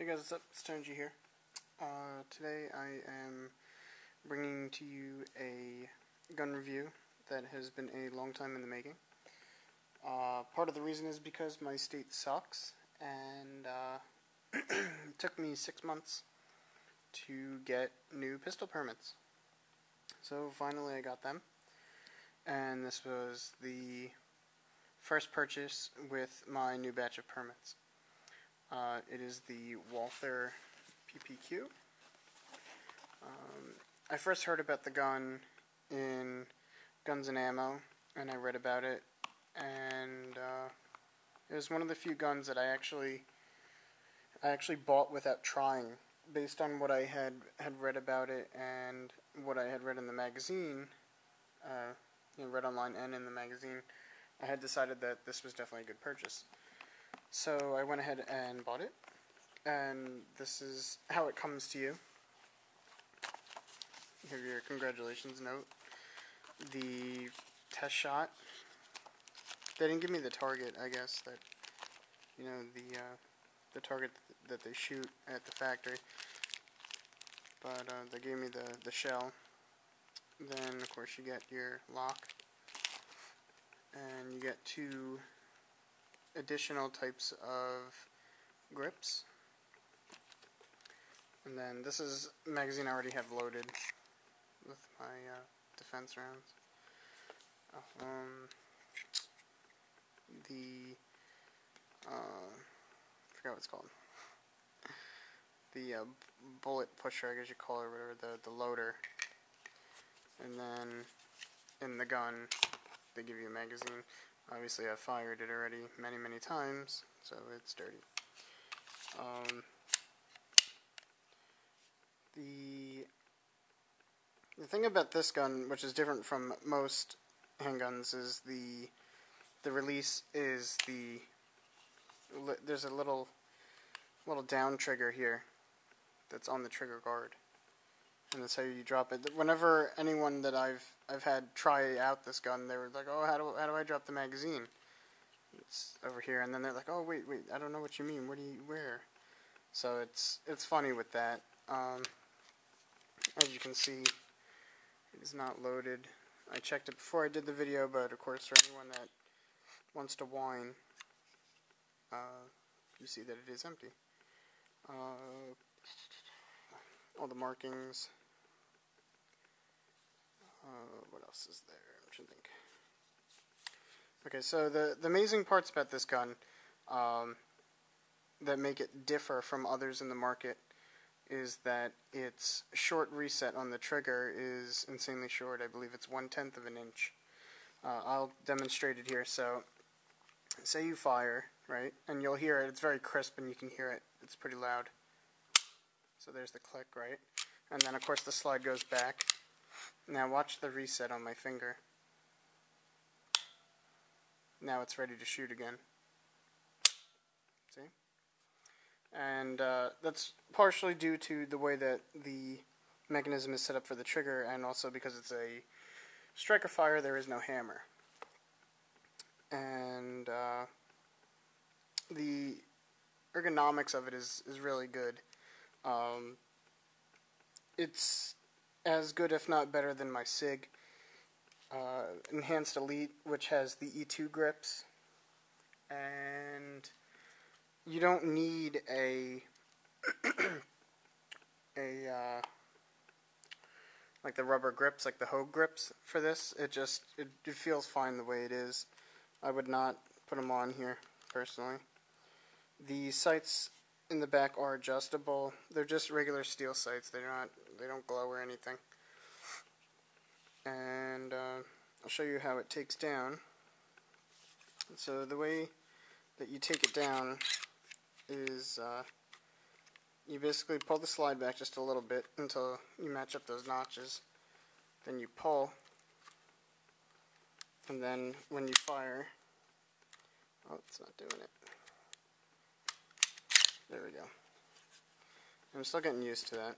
guys, what's up? It's Tony here. Today I am bringing to you a gun review that has been a long time in the making. Part of the reason is because my state sucks, and it took me 6 months to get new pistol permits. So finally I got them, and this was the first purchase with my new batch of permits. It is the Walther PPQ. I first heard about the gun in Guns and Ammo, and I read about it, and it was one of the few guns that I actually bought without trying, based on what I had read about it and what I had read in the magazine, read online and in the magazine. I had decided that this was definitely a good purchase. So I went ahead and bought it, and this is how it comes to you. Here your congratulations note. The test shot. They didn't give me the target, I guess, that, the target that they shoot at the factory. But they gave me the shell. Then, of course, you get your lock. And you get 2 additional types of grips. And then this is a magazine I already have loaded with my defense rounds. I forgot what it's called. The bullet pusher, I guess you call it, or whatever, the loader. And then in the gun, they give you a magazine. Obviously, I've fired it already many times, so it's dirty. The thing about this gun, which is different from most handguns, is the release is there's a little down trigger here that's on the trigger guard, and that's how you drop it. Whenever anyone that I've had try out this gun, they were like, "Oh, how do I drop the magazine?" It's over here, and then they're like, "Oh, wait, I don't know what you mean. Where?" So it's funny with that. As you can see, it is not loaded. I checked it before I did the video, but of course, for anyone that wants to whine, you see that it is empty. All the markings. What else is there? I'm trying to think. Okay, so the amazing parts about this gun that make it differ from others in the market is that its short reset on the trigger is insanely short. I believe it's 1/10 of an inch. I'll demonstrate it here. So, say you fire, right, and you'll hear it. It's very crisp, and you can hear it. It's pretty loud. So there's the click, right? And then, of course, the slide goes back. Now watch the reset on my finger. Now it's ready to shoot again. See? And that's partially due to the way that the mechanism is set up for the trigger, and also because it's a striker fire, there is no hammer. And the ergonomics of it is really good. It's as good, if not better, than my SIG Enhanced Elite, which has the E2 grips. And you don't need like the rubber grips, like the Hogue grips for this. It feels fine the way it is. I would not put them on here, personally. The sights in the back are adjustable. They're just regular steel sights. They don't glow or anything. And I'll show you how it takes down. So the way that you take it down is you basically pull the slide back just a little bit until you match up those notches. Then you pull, and then when you fire, oh, it's not doing it. There we go. I'm still getting used to that.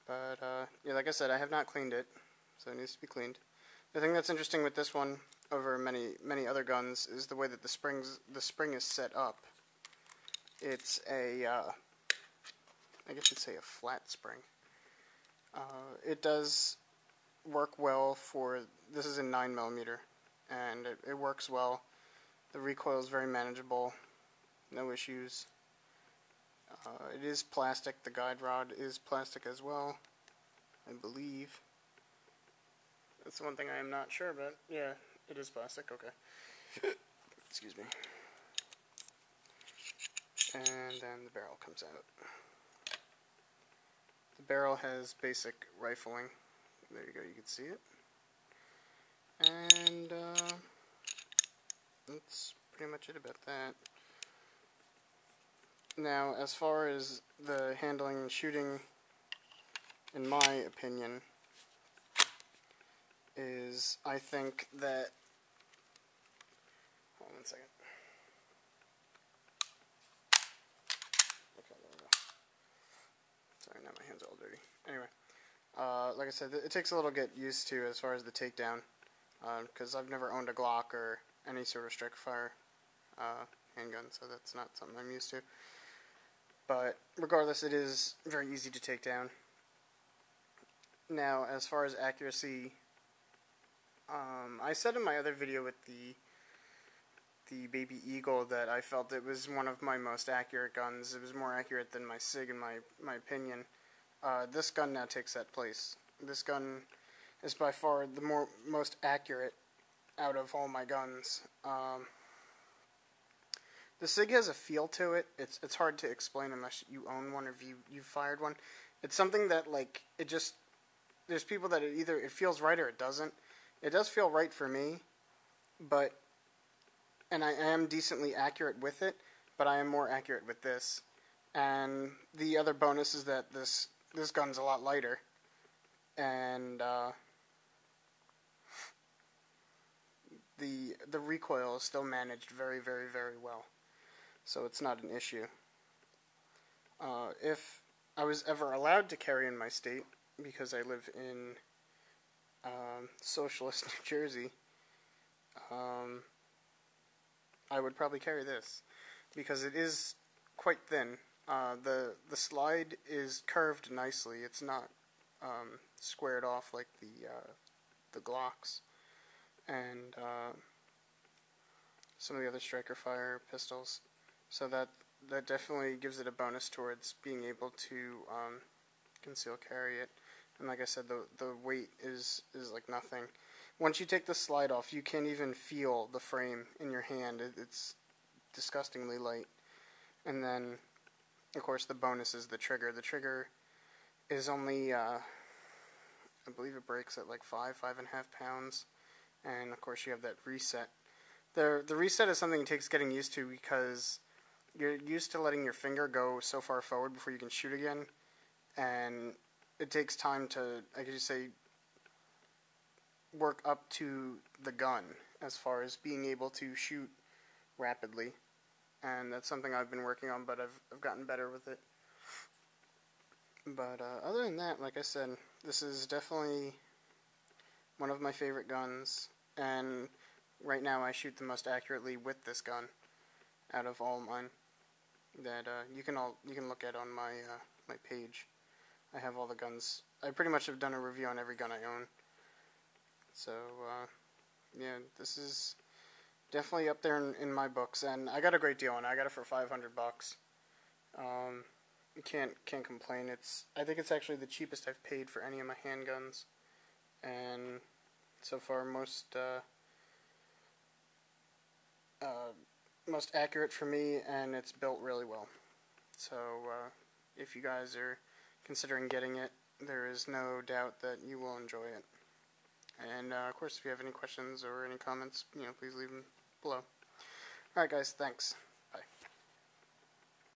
But yeah, like I said, I have not cleaned it, so it needs to be cleaned. The thing that's interesting with this one over many other guns is the way that the spring is set up. It's a I guess you'd say a flat spring. It does work well for, this is a 9mm, and it works well. The recoil is very manageable, no issues. It is plastic, the guide rod is plastic as well, I believe. That's the one thing I am not sure about. Yeah, it is plastic, okay. Excuse me. And then the barrel comes out. The barrel has basic rifling. There you go, you can see it. And that's pretty much it about that. Now, as far as the handling and shooting, in my opinion, is I think that... Hold on one second. Okay, there we go. Sorry, now my hands are all dirty. Anyway, like I said, it takes a little get used to as far as the takedown, because I've never owned a Glock or any sort of striker fire handgun, so that's not something I'm used to. But regardless, it is very easy to take down. Now, as far as accuracy, I said in my other video with the Baby Eagle that I felt it was one of my most accurate guns. It was more accurate than my SIG in my opinion. This gun now takes that place. This gun is by far the most accurate out of all my guns. The SIG has a feel to it. It's hard to explain unless you own one or if you've fired one. It's something that, like, it just, there's people that it feels right or it doesn't. It does feel right for me, and I am decently accurate with it, but I am more accurate with this. And the other bonus is that this gun's a lot lighter, and the recoil is still managed very, very, very well. So it's not an issue. If I was ever allowed to carry in my state, because I live in socialist New Jersey, I would probably carry this, because it is quite thin. The slide is curved nicely. It's not squared off like the Glocks and some of the other striker fire pistols. So that definitely gives it a bonus towards being able to conceal carry it. And like I said, the weight is like nothing. Once you take the slide off, you can't even feel the frame in your hand. It's disgustingly light. And then, of course, the bonus is the trigger. The trigger is only, I believe it breaks at like 5.5 pounds. And of course, you have that reset. The reset is something it takes getting used to, because you're used to letting your finger go so far forward before you can shoot again, and it takes time to, I could just say, work up to the gun as far as being able to shoot rapidly, and that's something I've been working on, but I've gotten better with it. But other than that, like I said, this is definitely one of my favorite guns, and right now I shoot the most accurately with this gun out of all mine that you can look at on my my page. I have all the guns. I pretty much have done a review on every gun I own. So yeah, this is definitely up there in my books, and I got a great deal on it. I got it for $500. You can't complain. I think it's actually the cheapest I've paid for any of my handguns, and so far most accurate for me, and it's built really well. So if you guys are considering getting it, there is no doubt that you will enjoy it. And of course, if you have any questions or any comments, please leave them below. Alright guys, thanks.